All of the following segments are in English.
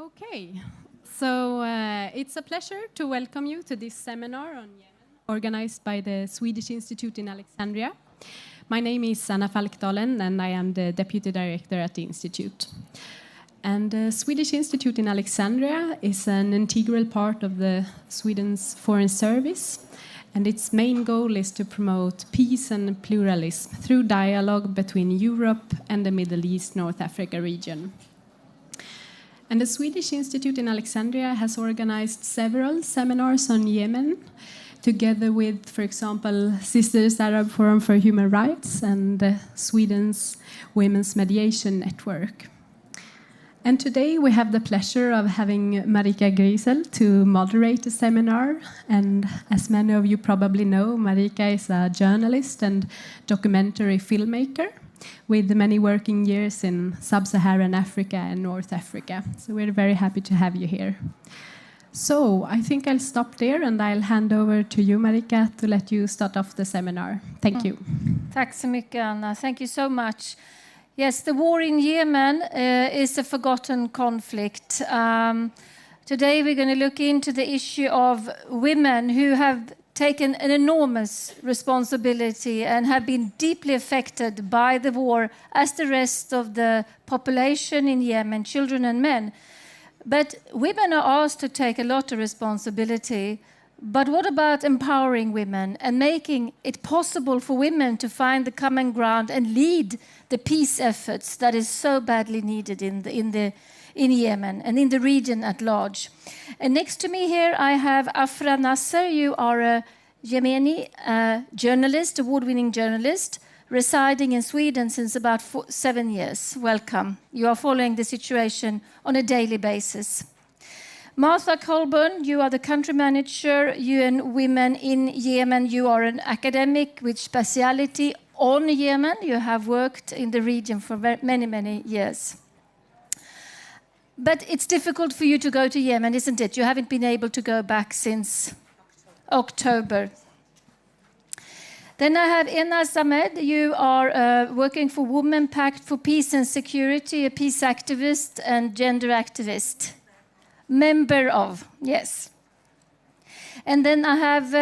Okay, so it's a pleasure to welcome you to this seminar on Yemen, organized by the Swedish Institute in Alexandria. My name is Anna Falkdalen, and I am the Deputy Director at the Institute. And the Swedish Institute in Alexandria is an integral part of the Sweden's Foreign Service, and its main goal is to promote peace and pluralism through dialogue between Europe and the Middle East North Africa region. And the Swedish Institute in Alexandria has organized several seminars on Yemen, together with, for example, Sisters Arab Forum for Human Rights and Sweden's Women's Mediation Network. And today we have the pleasure of having Marika Griesel to moderate the seminar. And as many of you probably know, Marika is a journalist and documentary filmmaker with many working years in Sub-Saharan Africa and North Africa. So we're very happy to have you here. So I think I'll stop there and I'll hand over to you, Marika, to let you start off the seminar. Thank you. Tack så mycket, Anna. Thank you so much. Yes, the war in Yemen is a forgotten conflict. Today we're going to look into the issue of women who have taken an enormous responsibility and have been deeply affected by the war as the rest of the population in Yemen, children and men. But women are asked to take a lot of responsibility. But what about empowering women and making it possible for women to find the common ground and lead the peace efforts that is so badly needed in Yemen and in the region at large? And next to me here I have Afra Nasser. You are a Yemeni journalist, award-winning journalist, residing in Sweden since about 7 years. Welcome. You are following the situation on a daily basis. Martha Colburn, you are the country manager, UN Women in Yemen. You are an academic with speciality on Yemen. You have worked in the region for many, many years. But it's difficult for you to go to Yemen, isn't it? You haven't been able to go back since October. Then I have Enas Ahmed. You are working for Women Pact for Peace and Security, a peace activist and gender activist. Member of, yes. And then I have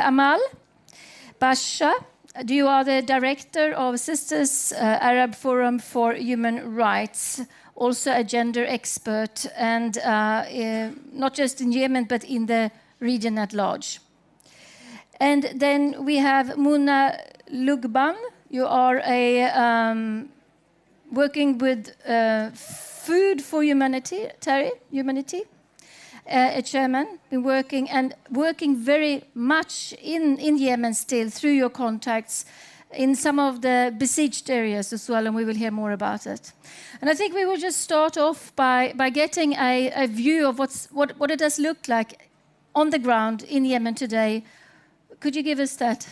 Amal Basha. You are the director of Sisters Arab Forum for Human Rights, also a gender expert, and not just in Yemen, but in the region at large. And then we have Muna Lugban. You are working with Food for Humanity, a chairman, been working very much in Yemen still through your contacts in some of the besieged areas as well, and we will hear more about it. And I think we will just start off by getting a view of what it does look like on the ground in Yemen today. Could you give us that,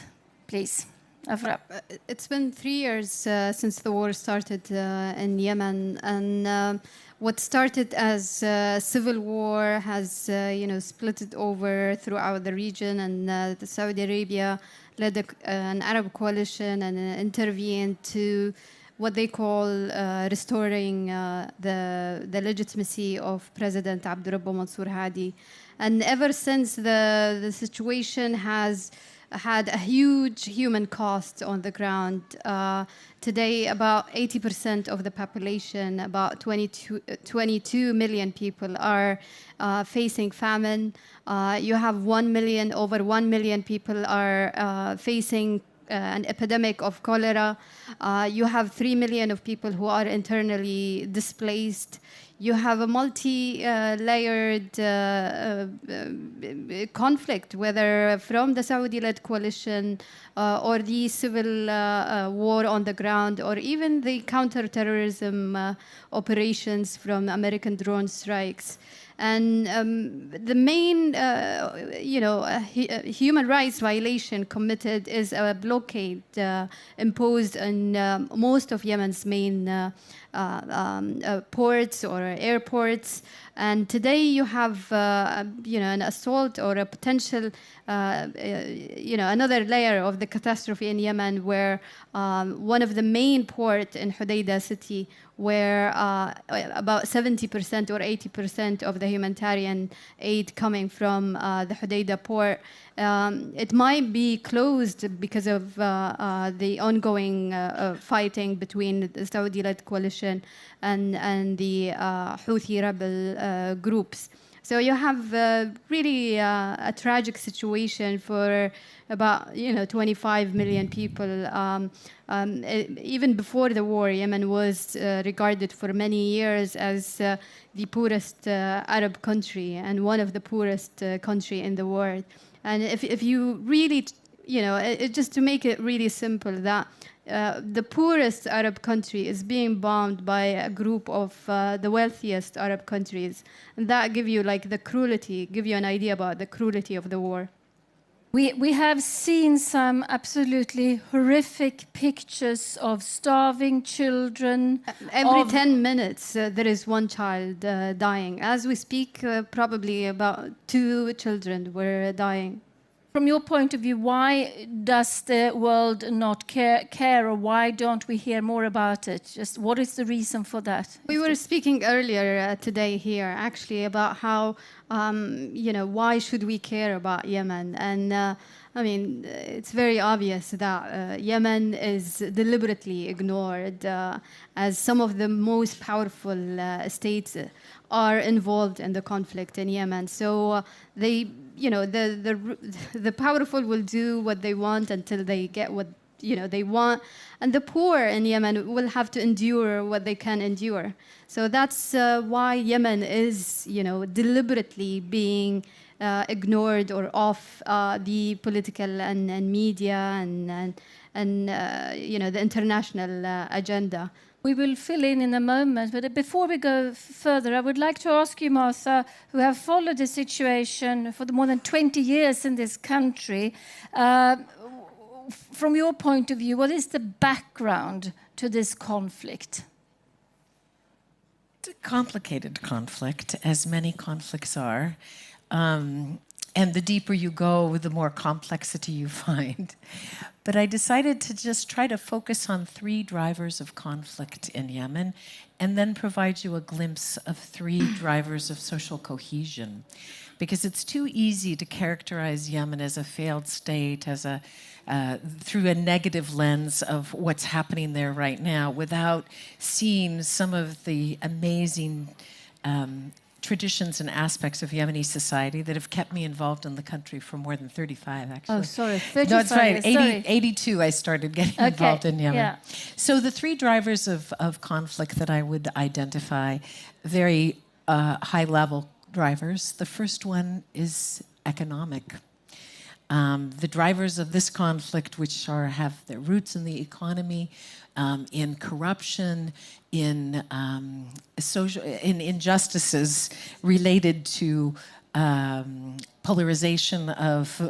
please? Afra. It's been 3 years since the war started in Yemen, and what started as civil war has, split it over throughout the region, and Saudi Arabia led an Arab coalition and intervened to what they call restoring the legitimacy of President Abdurrabbu Mansour Hadi. And ever since, the situation has had a huge human cost on the ground. Today, about 80% of the population, about 22 million people, are facing famine. You have over 1 million people are facing an epidemic of cholera. You have 3 million of people who are internally displaced. You have a multi-layered conflict, whether from the Saudi-led coalition or the civil war on the ground, or even the counter-terrorism operations from American drone strikes. And the main, human rights violation committed is a blockade imposed on most of Yemen's main ports or airports. And today you have, an assault or a potential, another layer of the catastrophe in Yemen, where one of the main ports in Hodeidah city, where about 70% or 80% of the humanitarian aid coming from the Hodeidah port, it might be closed because of the ongoing fighting between the Saudi-led coalition and the Houthi rebel groups. So you have really a tragic situation for about 25 million people. Even before the war, Yemen was regarded for many years as the poorest Arab country and one of the poorest country in the world. And if you really, just to make it really simple, that the poorest Arab country is being bombed by a group of the wealthiest Arab countries. And that give you give you an idea about the cruelty of the war. We have seen some absolutely horrific pictures of starving children. Every 10 minutes, there is one child dying. As we speak, probably about 2 children were dying. From your point of view, why does the world not care, or why don't we hear more about it? Just what is the reason for that? We were speaking earlier today here, actually, about how, why should we care about Yemen? And it's very obvious that Yemen is deliberately ignored, as some of the most powerful states are involved in the conflict in Yemen. So the powerful will do what they want until they get what they want, and the poor in Yemen will have to endure what they can endure. So that's why Yemen is deliberately being ignored or off the political and media and the international agenda. We will fill in a moment, but before we go further, I would like to ask you, Martha, who have followed the situation for more than 20 years in this country, from your point of view, what is the background to this conflict? It's a complicated conflict, as many conflicts are. And the deeper you go, the more complexity you find. But I decided to just try to focus on 3 drivers of conflict in Yemen, and then provide you a glimpse of 3 drivers of social cohesion. Because it's too easy to characterize Yemen as a failed state, as through a negative lens of what's happening there right now, without seeing some of the amazing traditions and aspects of Yemeni society that have kept me involved in the country for more than 35, actually. Oh, sorry, 35. No, it's right. Sorry. 82, I started getting involved in Yemen. Yeah. So the 3 drivers of conflict that I would identify, very high-level drivers. The first one is economic. The drivers of this conflict, which have their roots in the economy, in corruption, in injustices related to polarization of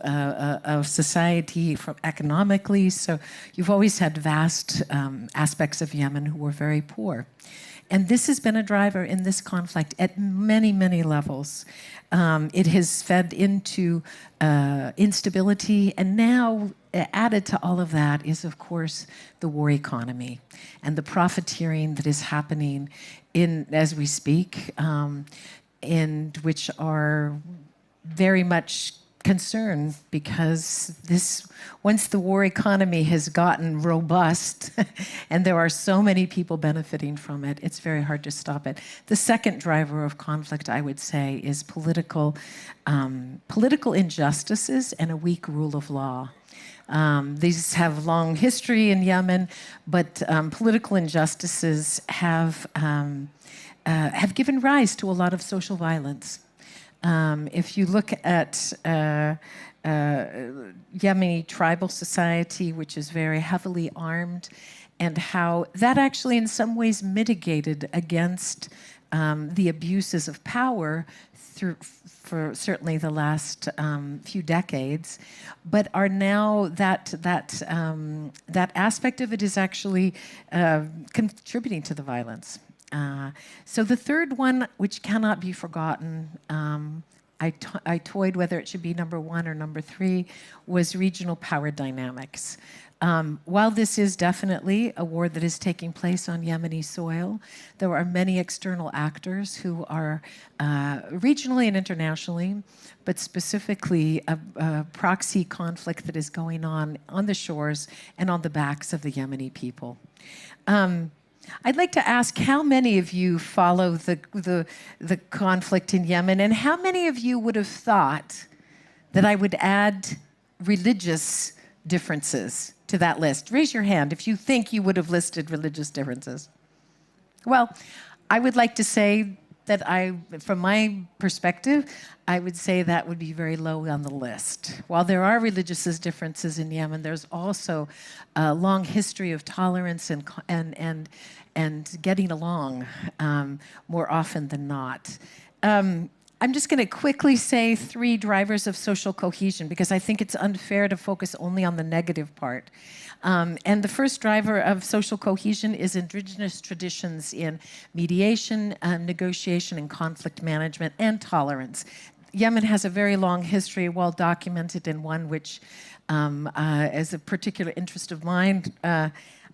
society economically. So you've always had vast aspects of Yemen who were very poor. And this has been a driver in this conflict at many, many levels. It has fed into instability, and now added to all of that is, of course, the war economy and the profiteering that is happening as we speak, and which are very much concerned, because once the war economy has gotten robust and there are so many people benefiting from it, it's very hard to stop it. The second driver of conflict, I would say, is political injustices and a weak rule of law. These have long history in Yemen, but political injustices have given rise to a lot of social violence. If you look at Yemeni tribal society, which is very heavily armed, and how that actually in some ways mitigated against the abuses of power for certainly the last few decades, but are now that aspect of it is actually contributing to the violence. So the third one, which cannot be forgotten, I toyed whether it should be number 1 or number 3, was regional power dynamics. While this is definitely a war that is taking place on Yemeni soil, there are many external actors who are regionally and internationally, but specifically a proxy conflict that is going on the shores and on the backs of the Yemeni people. I'd like to ask how many of you follow the conflict in Yemen, and how many of you would have thought that I would add religious differences to that list? Raise your hand if you think you would have listed religious differences. Well, I would like to say that from my perspective, I would say that would be very low on the list. While there are religious differences in Yemen, there's also a long history of tolerance and getting along more often than not. I'm just going to quickly say 3 drivers of social cohesion, because I think it's unfair to focus only on the negative part. And the first driver of social cohesion is indigenous traditions in mediation, negotiation, and conflict management, and tolerance. Yemen has a very long history, well documented, and one which is a particular interest of mine.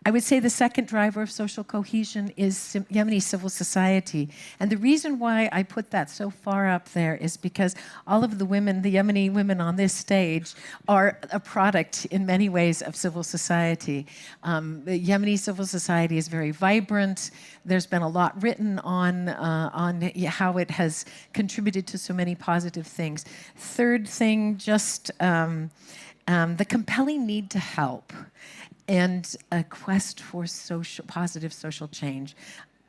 I would say the second driver of social cohesion is Yemeni civil society. And the reason why I put that so far up there is because all of the women, the Yemeni women on this stage, are a product in many ways of civil society. The Yemeni civil society is very vibrant. There's been a lot written on how it has contributed to so many positive things. Third thing, just the compelling need to help and a quest for positive social change.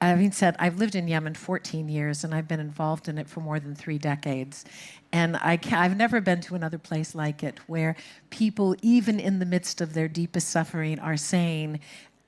Having said, I've lived in Yemen 14 years, and I've been involved in it for more than 3 decades. And I've never been to another place like it, where people, even in the midst of their deepest suffering, are saying,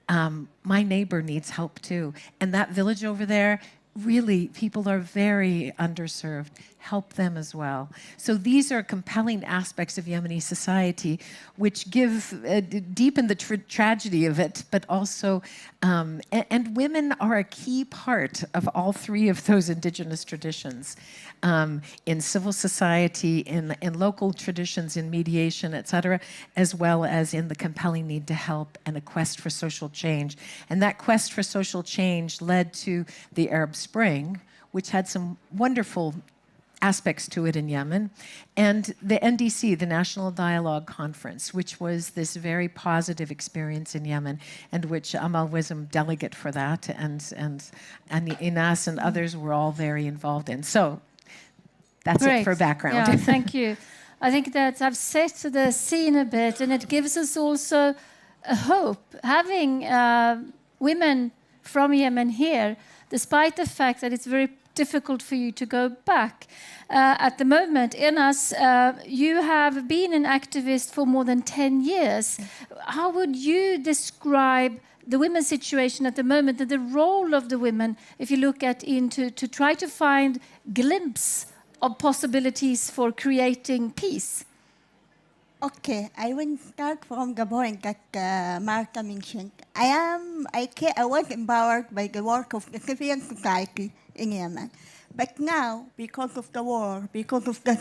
my neighbor needs help too. And that village over there, really, people are very underserved. Help them as well. So these are compelling aspects of Yemeni society, which deepen the tragedy of it, but also, and women are a key part of all 3 of those indigenous traditions. In civil society, in local traditions, in mediation, et cetera, as well as in the compelling need to help and a quest for social change. And that quest for social change led to the Arab Spring, which had some wonderful aspects to it in Yemen, and the NDC, the National Dialogue Conference, which was this very positive experience in Yemen, and which Amal was a delegate for that, and Inas and others were all very involved in. So that's Great. it for background. Yeah, thank you. I think that I've set the scene a bit, and it gives us also a hope. Having women from Yemen here, despite the fact that it's very difficult for you to go back. At the moment, Inas, you have been an activist for more than 10 years. How would you describe the women's situation at the moment and the role of the women, if you look at to try to find glimpse of possibilities for creating peace? Okay, I will start from the point that Martha mentioned. I was empowered by the work of the civil society in Yemen. But now, because of the war, because of the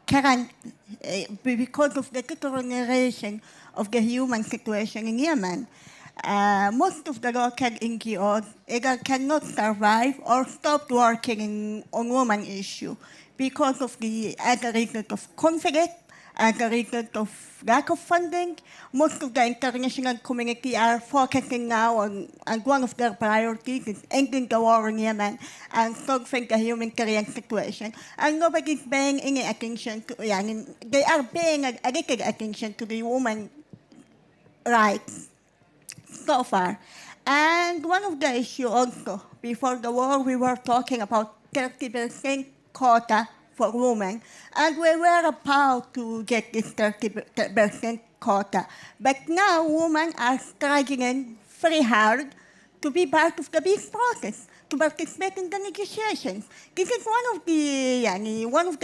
current, because of the deterioration of the human situation in Yemen, most of the local NGOs either cannot survive or stop working on women issue because of the result of conflict, as a result of lack of funding. Most of the international community are focusing now on one of their priorities is ending the war in Yemen and solving the humanitarian situation. And nobody's paying any attention to, they are paying a little attention to the women's rights so far. And one of the issues also, before the war, we were talking about 30% quota for women. And we were about to get this 30% quota. But now women are struggling very hard to be part of the peace process, to participate in the negotiations. This is one of the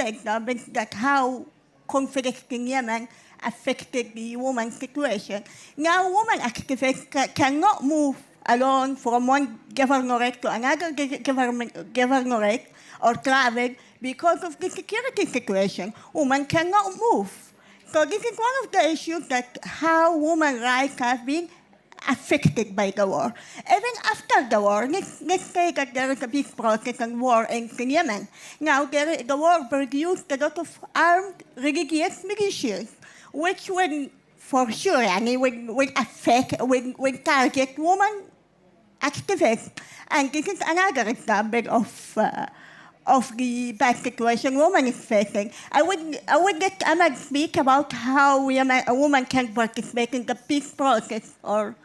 examples that how conflict in Yemen affected the woman situation. Now, women activists cannot move alone from one governorate to another governorate or travel because of the security situation. Women cannot move. So this is one of the issues that how women's rights have been affected by the war. Even after the war, let's say that there is a big protest and war in Yemen. Now, the war produced a lot of armed religious militias, which will, for sure, will target women activists. And this is another example of the bad situation women is facing. I would let Emma speak about how a woman can participate in the peace process or.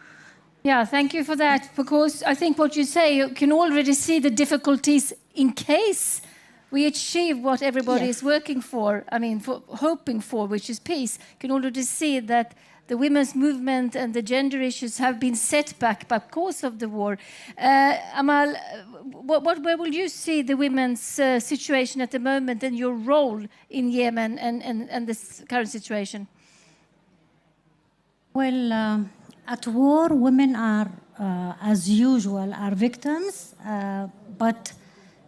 Yeah, thank you for that, because I think what you say, you can already see the difficulties in case we achieve what everybody is working for, hoping for, which is peace. You can already see that the women's movement and the gender issues have been set back because of the war. Amal, where will you see the women's situation at the moment and your role in Yemen and this current situation? Well, at war, women are, as usual, are victims, but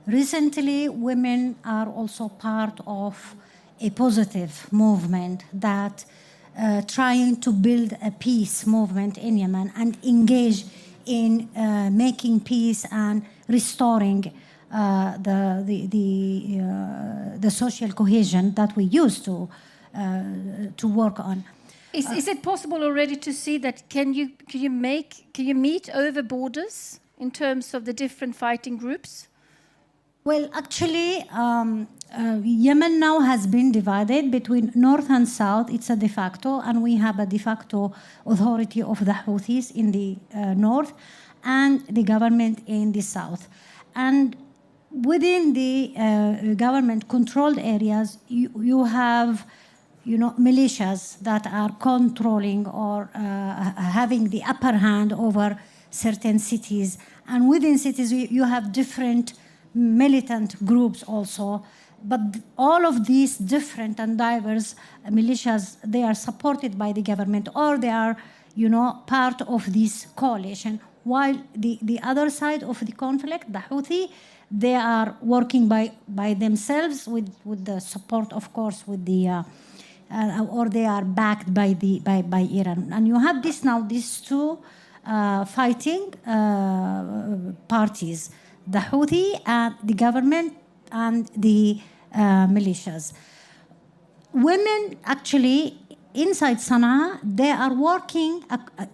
recently women are also part of a positive movement that trying to build a peace movement in Yemen and engage in making peace and restoring the social cohesion that we used to work on. Is it possible already to see that? Can you meet over borders in terms of the different fighting groups? Well, actually, Yemen now has been divided between north and south. It's a de facto, and we have a de facto authority of the Houthis in the north and the government in the south. And within the government-controlled areas, you have militias that are controlling or having the upper hand over certain cities. And within cities, you have different militant groups also. But all of these different and diverse militias, they are supported by the government or they are, part of this coalition. While the other side of the conflict, the Houthi, they are working by themselves with the support, of course, with the or they are backed by Iran. And you have these two fighting parties, the Houthi and the government and the militias. Women actually inside Sana'a, they are working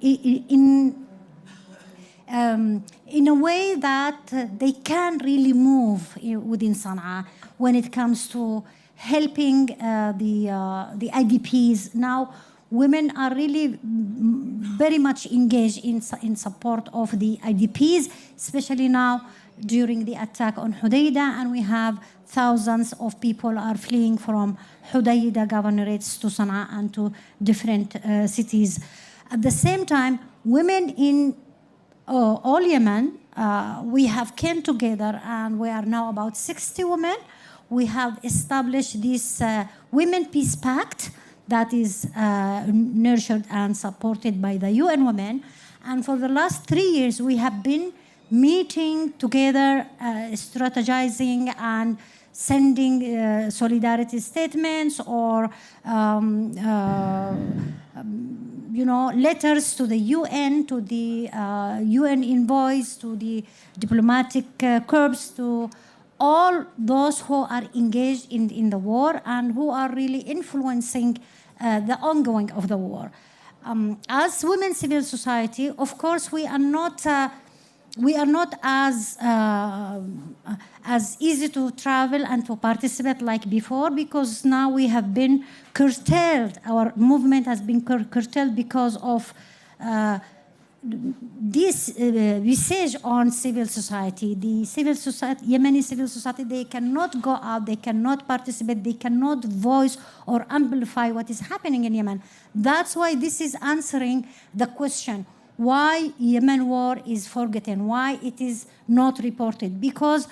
in a way that they can really move within Sana'a when it comes to helping the IDPs. Now, women are really very much engaged in support of the IDPs, especially now during the attack on Hudaydah, and we have thousands of people are fleeing from Hudaydah governorates to Sana'a and to different cities. At the same time, women in all Yemen, we have came together and we are now about 60 women. We have established this Women Peace Pact that is nurtured and supported by the UN Women. And for the last 3 years, we have been meeting together, strategizing and sending solidarity statements or letters to the UN, to the UN envoys, to the diplomatic corps, to all those who are engaged in the war and who are really influencing the ongoing of the war. As women civil society, of course, we are not as easy to travel and to participate like before, because now we have been curtailed. Our movement has been curtailed because of this visage on civil society. The civil society, Yemeni civil society, they cannot go out, they cannot participate, they cannot voice or amplify what is happening in Yemen. That's why this is answering the question, why Yemen war is forgotten, why it is not reported. Because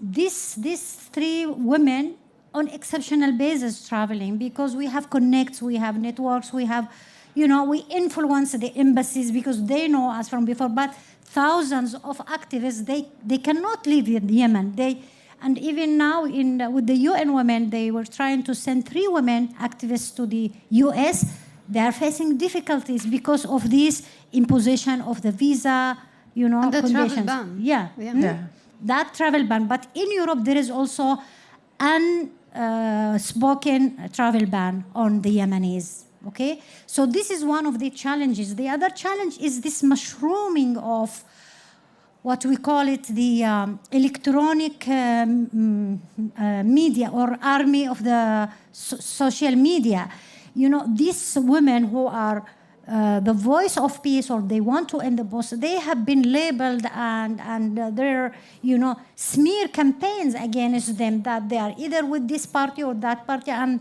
these three women on exceptional basis traveling, because we have connects, we have networks, we have, we influence the embassies because they know us from before. But thousands of activists, they cannot live in Yemen. And even now with the UN women, they were trying to send 3 women activists to the US. They are facing difficulties because of this imposition of the visa, and the conditions. travel ban. Yeah. That travel ban. But in Europe, there is also unspoken travel ban on the Yemenis. Okay? So this is one of the challenges. The other challenge is this mushrooming of what we call it the electronic media or army of the social media. These women who are the voice of peace, or they want to end the boss, they have been labeled and there are, smear campaigns against them that they are either with this party or that party and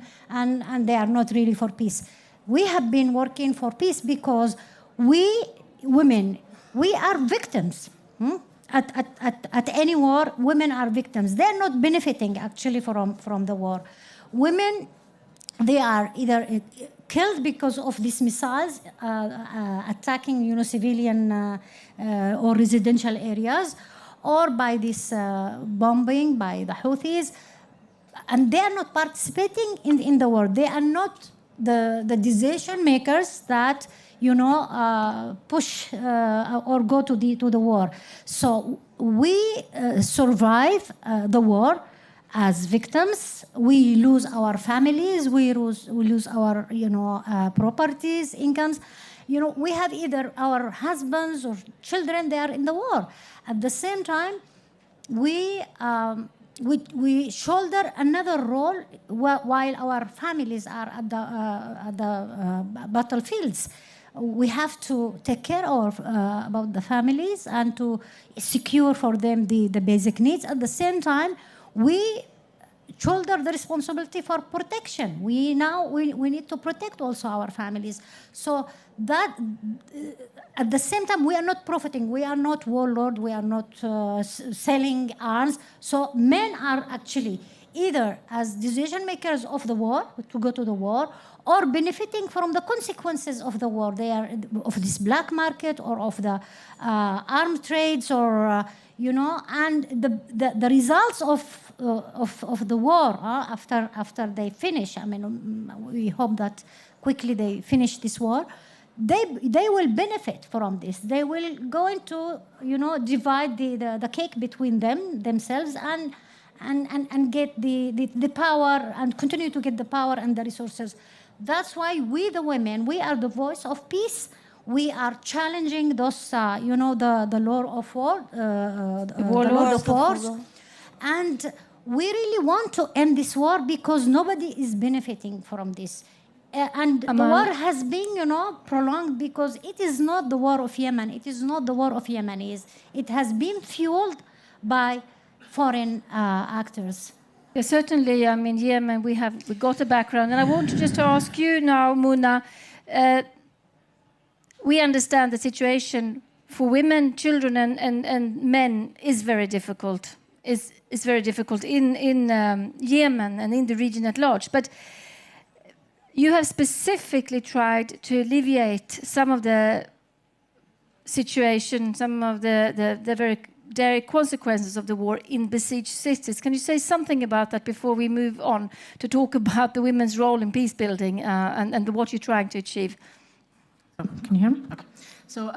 they are not really for peace. We have been working for peace because we, women, we are victims. At any war, women are victims. They're not benefiting actually from the war. Women, they are either killed because of these missiles attacking, civilian or residential areas, or by this bombing by the Houthis, and they are not participating in the war. They are not the decision makers that push or go to the war. So we survive the war as victims. We lose our families. We lose our properties, incomes. We have either our husbands or children. They are in the war. At the same time, we shoulder another role while our families are at the battlefields. We have to take care of about the families and to secure for them the basic needs. At the same time, we shoulder the responsibility for protection. We need to protect also our families. So that at the same time, we are not profiting. We are not warlord. We are not selling arms. So men are actually either as decision makers of the war, to go to the war, or benefiting from the consequences of the war. They are of this black market or of the armed trades, or and the results of the war after they finish. I mean, we hope that quickly they finish this war. They will benefit from this. They will going to divide the cake between themselves and get the power and continue to get the power and the resources. That's why we, the women, we are the voice of peace. We are challenging those, the law of war, the Lord of Wars. And we really want to end this war because nobody is benefiting from this. And the war has been, prolonged because it is not the war of Yemen. It is not the war of Yemenis. It has been fueled by foreign actors. Yeah, certainly. I mean, Yemen, we got a background. And I want to just ask you now, Muna, we understand the situation for women, children, and men is very difficult. Is very difficult in Yemen and in the region at large. But you have specifically tried to alleviate some of the situation, some of the very dire consequences of the war in besieged cities. Can you say something about that before we move on to talk about the women's role in peace building and what you're trying to achieve? Can you hear me? Okay. So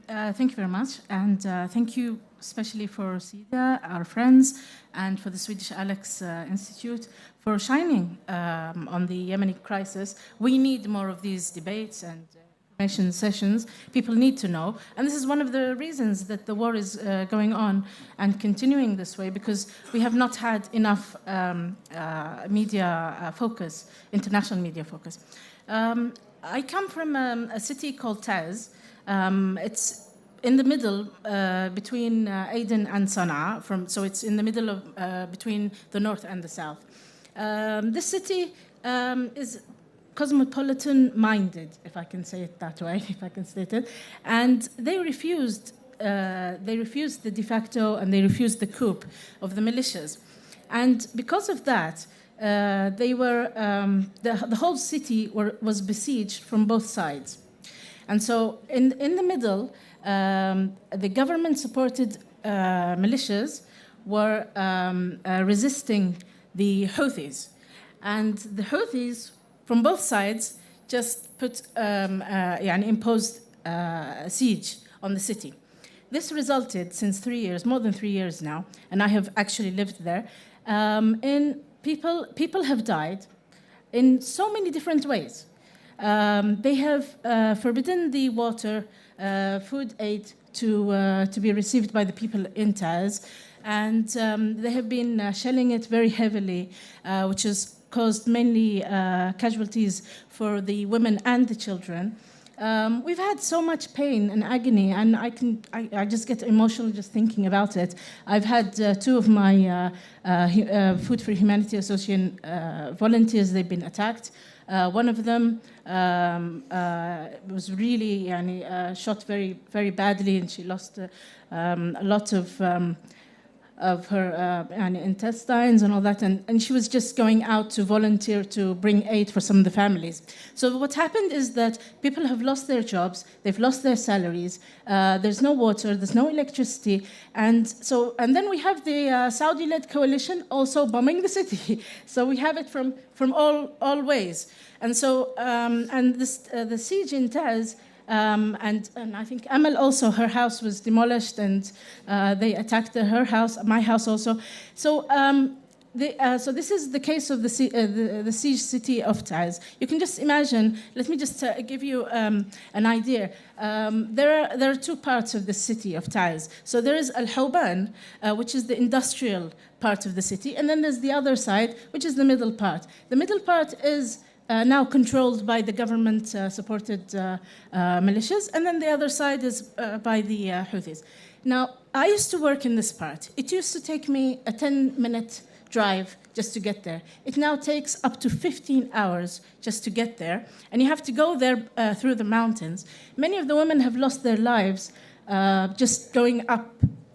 thank you very much, and thank you especially for SIDA, our friends, and for the Swedish Alex Institute for shining on the Yemeni crisis. We need more of these debates and information sessions. People need to know, and this is one of the reasons that the war is going on and continuing this way, because we have not had enough media focus, international media focus. I come from a city called Taz. It's in the middle between Aden and Sana'a, so it's in the middle of between the north and the south. This city is cosmopolitan-minded, if I can say it that way, if I can state it, and they refused the de facto and they refused the coup of the militias. And because of that, they were the whole city was besieged from both sides. And so in the middle, the government-supported militias were resisting the Houthis. And the Houthis, from both sides, just imposed a siege on the city. This resulted, since 3 years, more than 3 years now, and I have actually lived there, in people have died in so many different ways. They have forbidden the water, food aid to be received by the people in Taz, and they have been shelling it very heavily, which has caused mainly casualties for the women and the children. We've had so much pain and agony, and I just get emotional just thinking about it. I've had two of my Food for Humanity Association volunteers, they've been attacked. One of them was really shot very, very badly, and she lost a lot of her intestines and all that, and she was just going out to volunteer to bring aid for some of the families. So what happened is that people have lost their jobs, they've lost their salaries, there's no water, there's no electricity, and then we have the Saudi-led coalition also bombing the city. So we have it from all ways, and so the siege in Taz. And I think Amal also, her house was demolished, and they attacked her house, my house also. So this is the case of the siege city of Taz. You can just imagine. Let me just give you an idea. There are two parts of the city of Taz. So there is Al Hawban, which is the industrial part of the city, and then there's the other side, which is the middle part. The middle part is now controlled by the government-supported militias, and then the other side is by the Houthis. Now, I used to work in this part. It used to take me a 10-minute drive just to get there. It now takes up to 15 hours just to get there, and you have to go there through the mountains. Many of the women have lost their lives just going up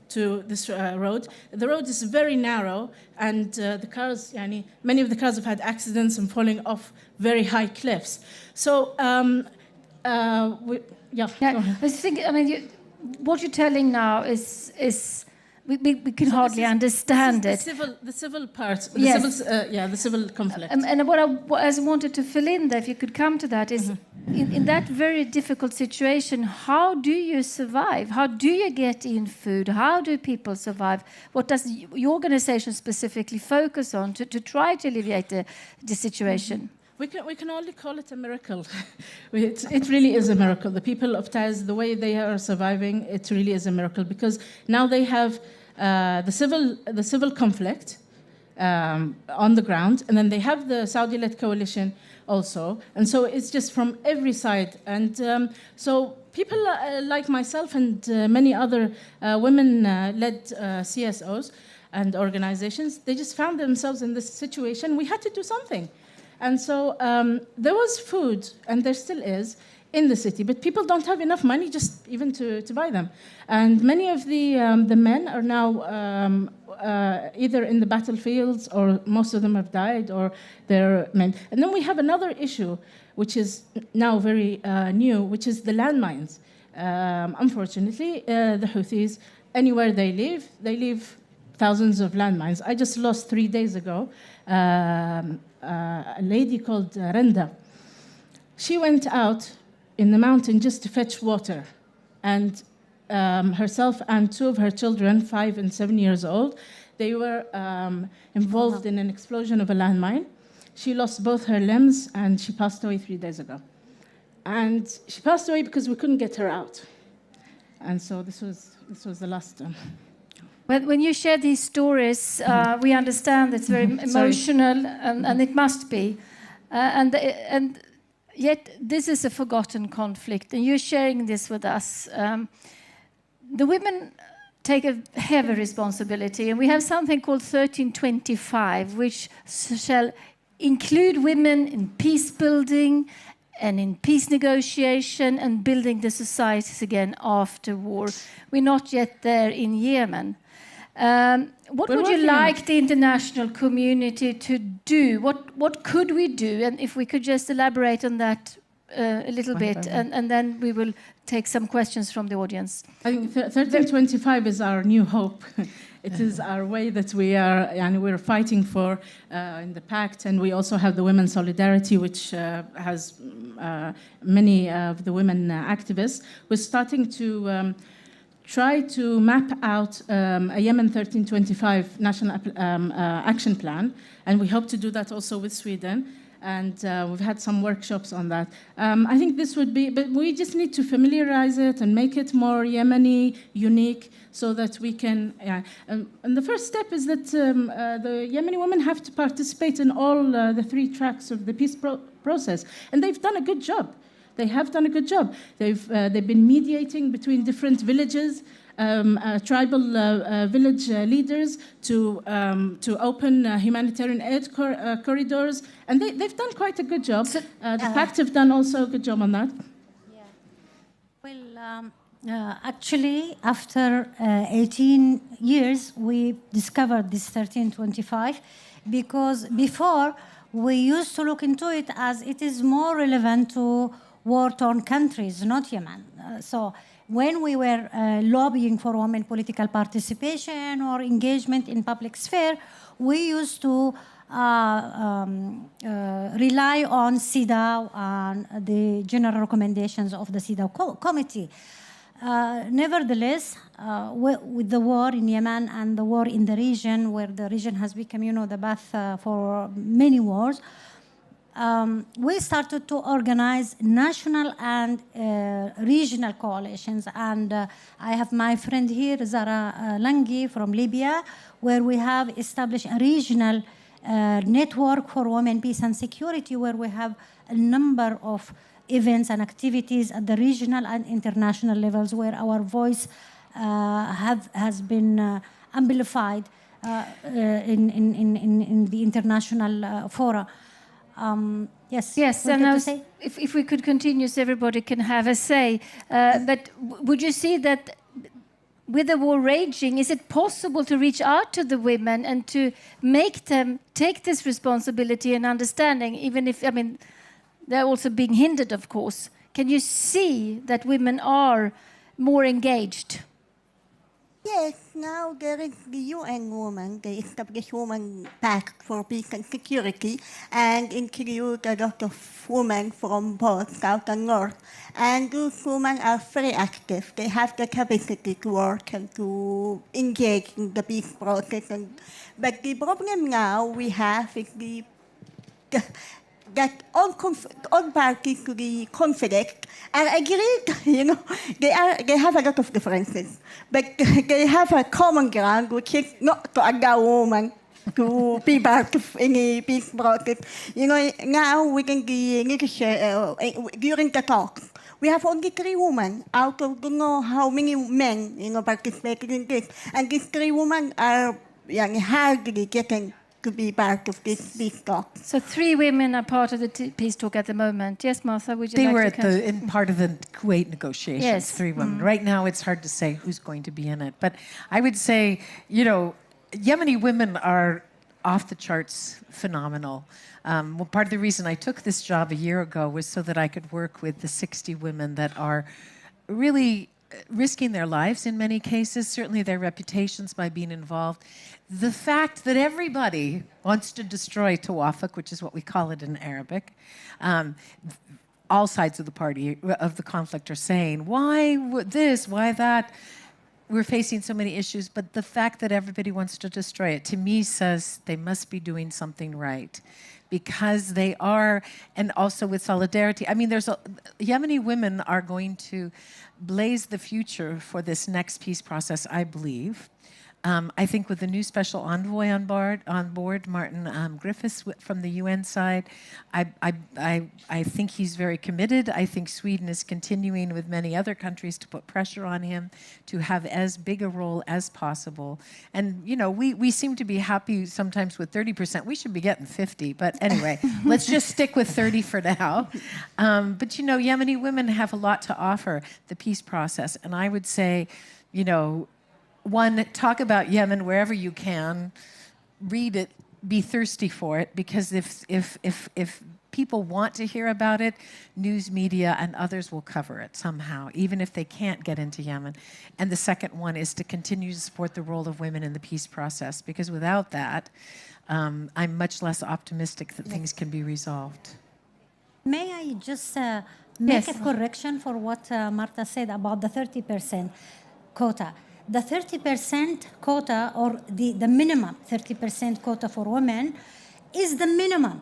to this road. The road is very narrow, and the cars, many of the cars have had accidents and falling off very high cliffs. So, I was thinking, what you're telling now is we can hardly understand it. The civil part, yes. The civil conflict. And what I wanted to fill in there, if you could come to that, is in that very difficult situation, how do you survive? How do you get in food? How do people survive? What does your organization specifically focus on to try to alleviate the situation? We can only call it a miracle. It really is a miracle. The people of Taz, the way they are surviving, it really is a miracle, because now they have the civil conflict on the ground, and then they have the Saudi-led coalition also, and so it's just from every side. And so people like myself and many other women-led CSOs and organizations, they just found themselves in this situation. We had to do something. And so there was food, and there still is, in the city, but people don't have enough money just even to buy them. And many of the men are now either in the battlefields, or most of them have died, or they're men. And then we have another issue, which is now very new, which is the landmines. Unfortunately, the Houthis, anywhere they leave thousands of landmines. I just lost 3 days ago a lady called Renda. She went out in the mountain just to fetch water, and herself and two of her children, 5 and 7 years old, they were involved in an explosion of a landmine. She lost both her limbs, and she passed away 3 days ago. And she passed away because we couldn't get her out. And so this was the last one. When you share these stories, we understand it's very emotional, and it must be. And yet, this is a forgotten conflict, and you're sharing this with us. The women take a heavy responsibility, and we have something called 1325, which shall include women in peace building and in peace negotiation and building the societies again after war. We're not yet there in Yemen. What would you like the international community to do? What could we do? And if we could just elaborate on that a little bit, and then we will take some questions from the audience. I think 1325 is our new hope. It is our way that we are, and we're fighting for in the pact, and we also have the Women's Solidarity, which has many of the women activists. We're starting to try to map out a Yemen 1325 national action plan, and we hope to do that also with Sweden. And we've had some workshops on that. I think this would be, but we just need to familiarize it and make it more Yemeni, unique, so that we can, and the first step is that the Yemeni women have to participate in all the 3 tracks of the peace process. And they've done a good job. They have done a good job. They've been mediating between different villages, tribal village leaders to open humanitarian aid corridors, and they've done quite a good job. The pact have done also a good job on that. Yeah. Well, actually, after 18 years, we discovered this 1325 because before we used to look into it as it is more relevant to war-torn countries, not Yemen. So when we were lobbying for women political participation or engagement in public sphere, we used to rely on CEDAW and the general recommendations of the CEDAW committee. Nevertheless, with the war in Yemen and the war in the region, where the region has become, the path for many wars, we started to organize national and regional coalitions. And I have my friend here, Zara Langi from Libya, where we have established a regional network for women, peace and security, where we have a number of events and activities at the regional and international levels where our voice has been amplified in the international fora. Yes, and if we could continue so everybody can have a say. But would you see that with the war raging, is it possible to reach out to the women and to make them take this responsibility and understanding, even if, they're also being hindered, of course. Can you see that women are more engaged? Yes, now there is the UN Women, the established Women Pact for Peace and Security, and include a lot of women from both South and North. And those women are very active. They have the capacity to work and to engage in the peace process. But the problem now we have is that all parties to the conflict are agreed, they have a lot of differences, but they have a common ground, which is not to allow women to be part of any peace process. Now we can during the talks, we have only 3 women out of don't know how many men, participating in this, and these 3 women are hardly getting to be part of this peace talk. So 3 women are part of the peace talk at the moment. Yes, Martha, would you like to They were part of the Kuwait negotiations, yes. 3 women. Right now, it's hard to say who's going to be in it. But I would say, Yemeni women are off the charts phenomenal. Well, part of the reason I took this job a year ago was so that I could work with the 60 women that are really risking their lives in many cases, certainly their reputations by being involved. The fact that everybody wants to destroy Tawafuk, which is what we call it in Arabic, all sides of the conflict are saying, why this, why that? We're facing so many issues, but the fact that everybody wants to destroy it, to me, says they must be doing something right. Because they are, and also with solidarity. Yemeni women are going to blaze the future for this next peace process, I believe. I think with the new special envoy on board, Martin Griffiths from the UN side, I think he's very committed. I think Sweden is continuing with many other countries to put pressure on him to have as big a role as possible. And, you know, we seem to be happy sometimes with 30%. We should be getting 50. But anyway, let's just stick with 30 for now. But, you know, Yemeni women have a lot to offer the peace process. And I would say, you know, one, talk about Yemen wherever you can, read it, be thirsty for it, because if people want to hear about it, news media and others will cover it somehow, even if they can't get into Yemen. And the second one is to continue to support the role of women in the peace process, because without that, I'm much less optimistic that things can be resolved. May I just make a correction for what Marta said about the 30% quota? The 30% quota, or the minimum 30% quota for women, is the minimum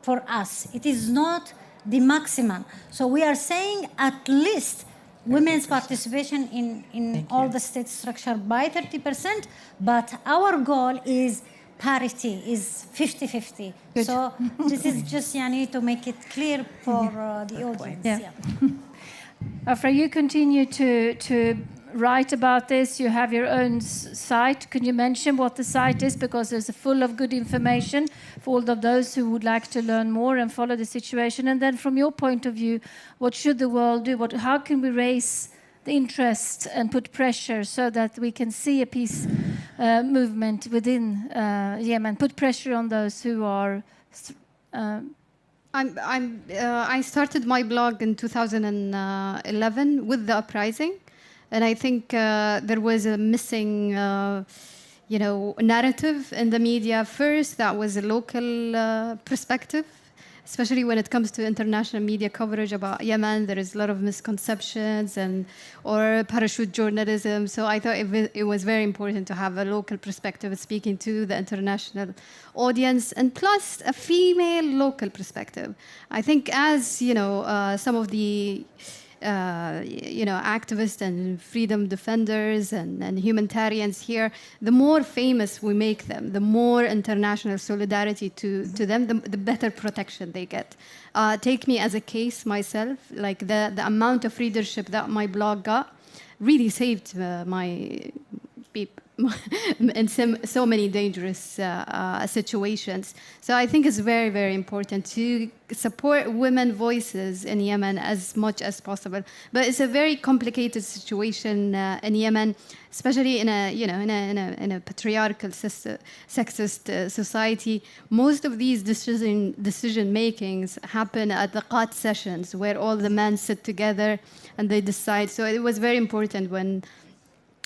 for us. It is not the maximum. So we are saying at least women's participation in all the state structure by 30%, but our goal is parity, is 50-50. So this is just to make it clear for the audience. Yeah. Afra, you continue to write about this. You have your own site. Can you mention what the site is? Because it's full of good information for all of those who would like to learn more and follow the situation. And then from your point of view, what should the world do? How can we raise the interest and put pressure so that we can see a peace movement within Yemen? Put pressure on those who are... I started my blog in 2011 with the uprising. And I think there was a missing, narrative in the media first. That was a local perspective, especially when it comes to international media coverage about Yemen. There is a lot of misconceptions or parachute journalism. So I thought it was very important to have a local perspective speaking to the international audience, and plus a female local perspective. I think as, some of the activists and freedom defenders and humanitarians here, the more famous we make them, the more international solidarity to them, the better protection they get. Take me as a case myself, like the amount of readership that my blog got really saved my people in so many dangerous situations. So I think it's very, very important to support women voices in Yemen as much as possible. But it's a very complicated situation in Yemen, especially in a patriarchal, sexist society. Most of these decision makings happen at the Qat sessions, where all the men sit together and they decide. So it was very important when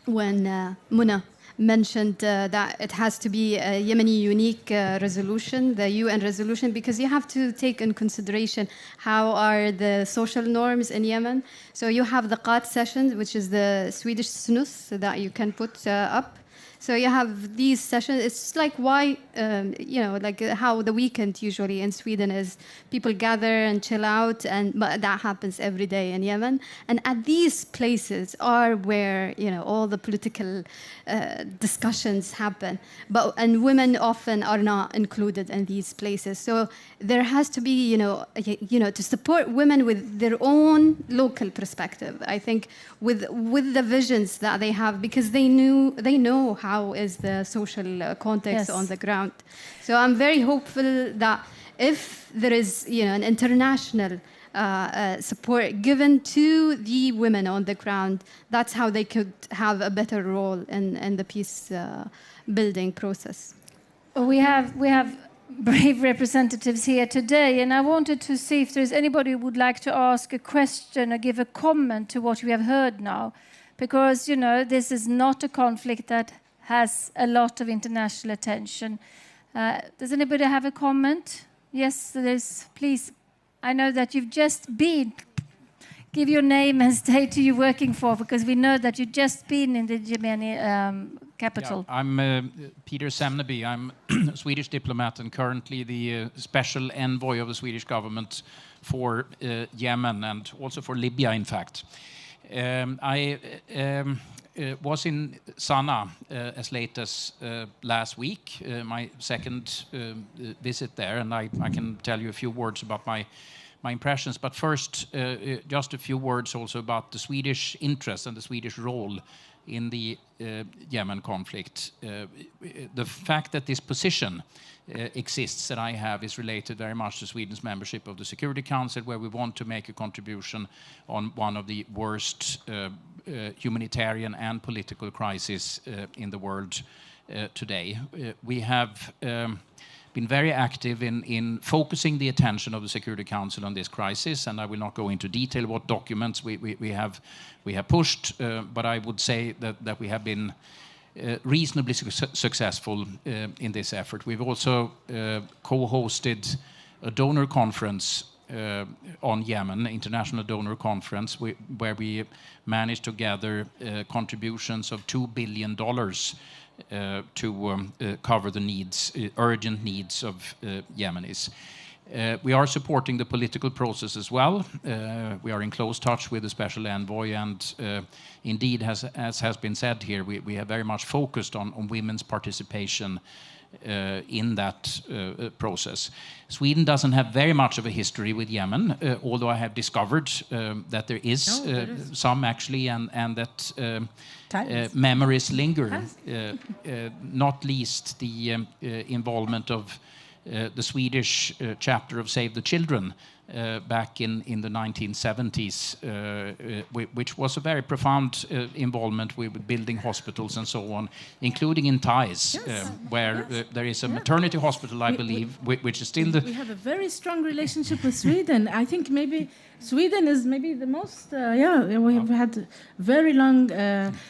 Muna mentioned that it has to be a Yemeni unique resolution, the UN resolution, because you have to take in consideration how are the social norms in Yemen. So you have the Qat sessions, which is the Swedish snus that you can put up. So you have these sessions. It's like why, like how the weekend usually in Sweden is, people gather and chill out, but that happens every day in Yemen. And at these places are where all the political discussions happen. And women often are not included in these places. So there has to be, to support women with their own local perspective. I think with the visions that they have, because they know how is the social context on the ground. So I'm very hopeful that if there is an international support given to the women on the ground, that's how they could have a better role in the peace building process. We have brave representatives here today, and I wanted to see if there's anybody who would like to ask a question or give a comment to what we have heard now, because this is not a conflict that has a lot of international attention. Does anybody have a comment? Yes, there is. Please. I know that you've just been. Give your name and state who you're working for, because we know that you've just been in the Yemeni capital. Yeah, I'm Peter Semneby. I'm a Swedish diplomat and currently the special envoy of the Swedish government for Yemen and also for Libya, in fact. was in Sana'a as late as last week, my second visit there, and I can tell you a few words about my impressions. But first, just a few words also about the Swedish interest and the Swedish role in the Yemen conflict. The fact that this position exists that I have is related very much to Sweden's membership of the Security Council, where we want to make a contribution on one of the worst humanitarian and political crises in the world today. We have been very active in focusing the attention of the Security Council on this crisis, and I will not go into detail what documents we have pushed, but I would say that we have been reasonably successful in this effort. We've also co-hosted a donor conference on Yemen, international donor conference, where we managed to gather contributions of $2 billion to cover the needs, urgent needs of Yemenis. We are supporting the political process as well. We are in close touch with the special envoy, and indeed, as has been said here, we have very much focused on women's participation in that process. Sweden doesn't have very much of a history with Yemen, although I have discovered that there is some actually, and that memories linger, not least the involvement of the Swedish chapter of Save the Children back in the 1970s, which was a very profound involvement with building hospitals and so on, including in Thais, where there is a maternity hospital, I believe, which is still the... We have a very strong relationship with Sweden. I think maybe Sweden is maybe the most... we have had very long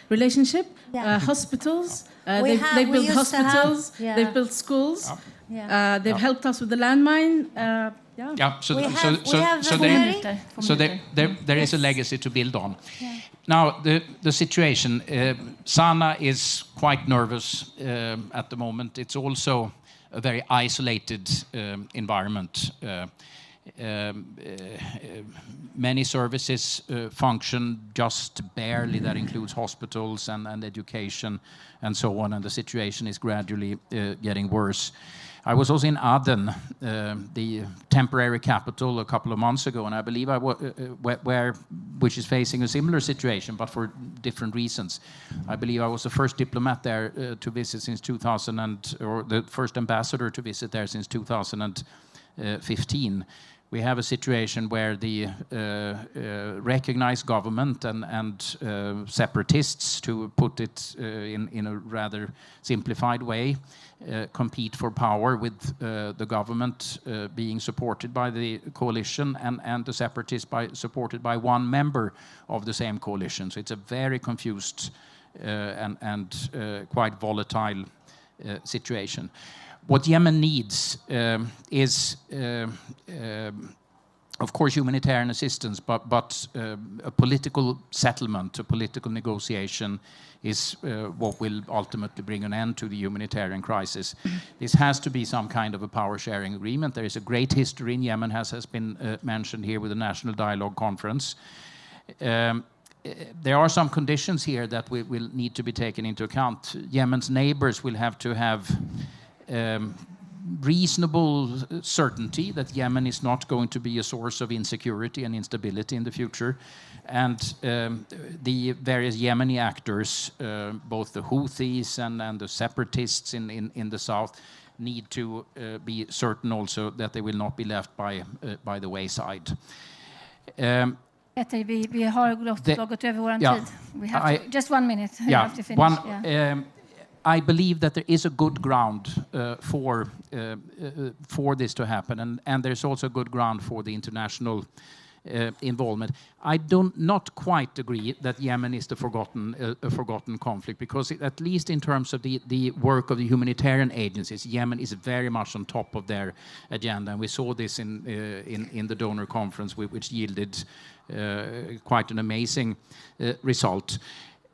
relationship. Hospitals, they build hospitals, they've built schools. They've helped us with the landmine. So there is a legacy to build on. Yeah. Now, the situation, Sana'a is quite nervous at the moment. It's also a very isolated environment. Many services function just barely. That includes hospitals and education and so on, and the situation is gradually getting worse. I was also in Aden, the temporary capital, a couple of months ago, and I believe which is facing a similar situation, but for different reasons. I believe I was the first diplomat there to visit since 2000, or the first ambassador to visit there since 2015. We have a situation where the recognized government and separatists, to put it in a rather simplified way, compete for power, with the government being supported by the coalition and the separatists supported by one member of the same coalition. So it's a very confused and quite volatile situation. What Yemen needs is, of course, humanitarian assistance, but a political settlement, a political negotiation is what will ultimately bring an end to the humanitarian crisis. This has to be some kind of a power-sharing agreement. There is a great history in Yemen, as has been mentioned here with the National Dialogue Conference. There are some conditions here that will need to be taken into account. Yemen's neighbors will have to have reasonable certainty that Yemen is not going to be a source of insecurity and instability in the future. And the various Yemeni actors, both the Houthis and the separatists in the south, need to be certain also that they will not be left by the wayside. Vi har gått över vår tid. We have to, just 1 minute. We have to finish. I believe that there is a good ground for this to happen, and there's also good ground for the international involvement. I do not quite agree that Yemen is a forgotten conflict, because at least in terms of the work of the humanitarian agencies, Yemen is very much on top of their agenda, and we saw this in the donor conference, which yielded quite an amazing result.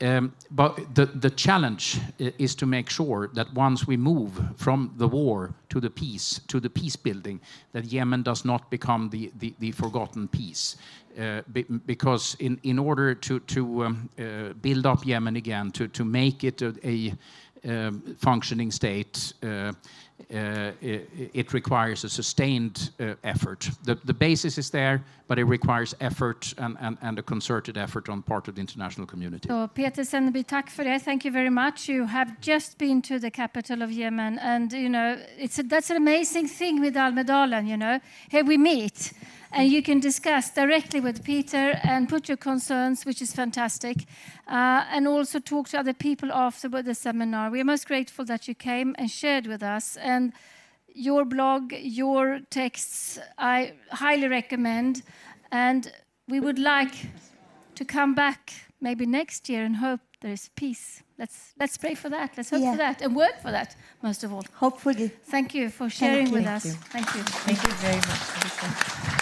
But the challenge is to make sure that once we move from the war to the peace building, that Yemen does not become the forgotten piece. Because in order to build up Yemen again, to make it a functioning state, it requires a sustained effort. The basis is there, but it requires effort and a concerted effort on part of the international community. So Peter Senneby, tack för det. Thank you very much. You have just been to the capital of Yemen, and you know that's an amazing thing with Almedalen. You know, here we meet, and you can discuss directly with Peter and put your concerns, which is fantastic, and also talk to other people after the seminar. We are most grateful that you came and shared with us. And your blog, your texts, I highly recommend. And we would like to come back maybe next year and hope there is peace. Let's pray for that. Let's hope for that and work for that, most of all. Hopefully. Thank you for sharing with us. Thank you. Thank you. Thank you very much.